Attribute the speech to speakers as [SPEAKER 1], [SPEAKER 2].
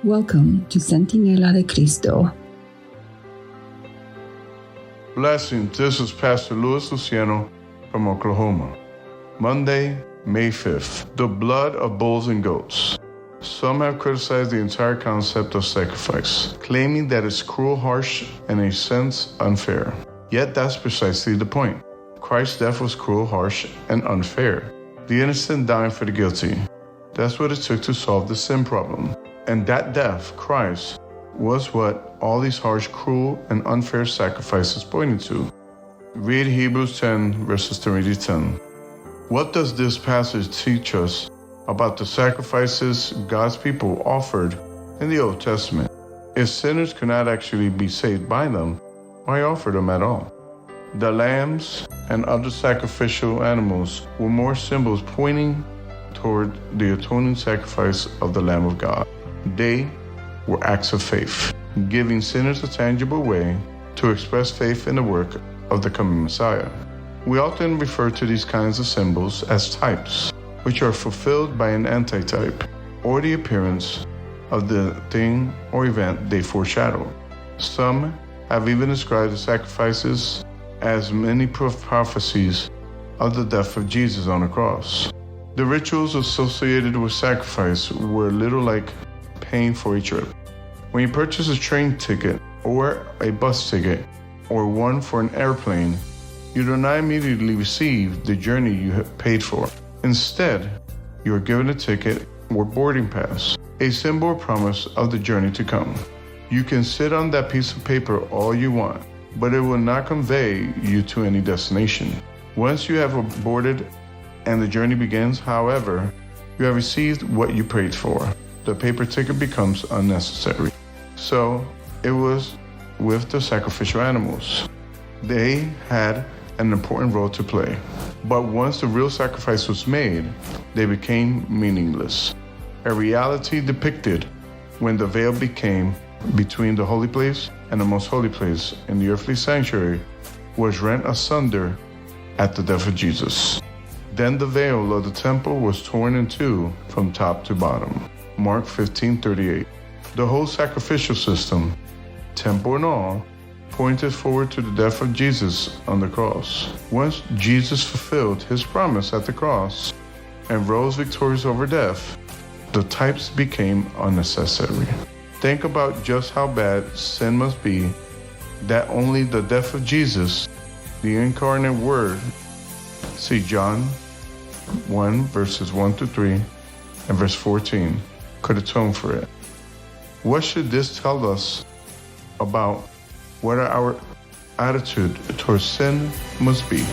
[SPEAKER 1] Welcome to Centinela de Cristo.
[SPEAKER 2] Blessings, this is Pastor Luis Luciano from Oklahoma. Monday, May 5th, the blood of bulls and goats. Some have criticized the entire concept of sacrifice, claiming that it's cruel, harsh, and in a sense unfair. Yet that's precisely the point. Christ's death was cruel, harsh, and unfair. The innocent dying for the guilty. That's what it took to solve the sin problem. And that death, Christ, was what all these harsh, cruel, and unfair sacrifices pointed to. Read Hebrews 10, verses 3 to 10. What does this passage teach us about the sacrifices God's people offered in the Old Testament? If sinners could not actually be saved by them, why offer them at all? The lambs and other sacrificial animals were more symbols pointing toward the atoning sacrifice of the Lamb of God. They were acts of faith, giving sinners a tangible way to express faith in the work of the coming Messiah. We often refer to these kinds of symbols as types, which are fulfilled by an antitype, or the appearance of the thing or event they foreshadow. Some have even described the sacrifices as many prophecies of the death of Jesus on the cross. The rituals associated with sacrifice were little like paying for a trip. When you purchase a train ticket or a bus ticket or one for an airplane, you do not immediately receive the journey you have paid for. Instead, you are given a ticket or boarding pass, a symbol or promise of the journey to come. You can sit on that piece of paper all you want, but it will not convey you to any destination. Once you have boarded and the journey begins, however, you have received what you paid for. The paper ticket becomes unnecessary. So it was with the sacrificial animals. They had an important role to play. But once the real sacrifice was made, they became meaningless. A reality depicted when the veil became between the holy place and the most holy place in the earthly sanctuary was rent asunder at the death of Jesus. Then the veil of the temple was torn in two from top to bottom. Mark 15:38. The whole sacrificial system, temple and all, pointed forward to the death of Jesus on the cross. Once Jesus fulfilled his promise at the cross and rose victorious over death, the types became unnecessary. Think about just how bad sin must be that only the death of Jesus, the incarnate Word, see John 1 verses 1 to 3 and verse 14, could atone for it. What should this tell us about what our attitude towards sin must be?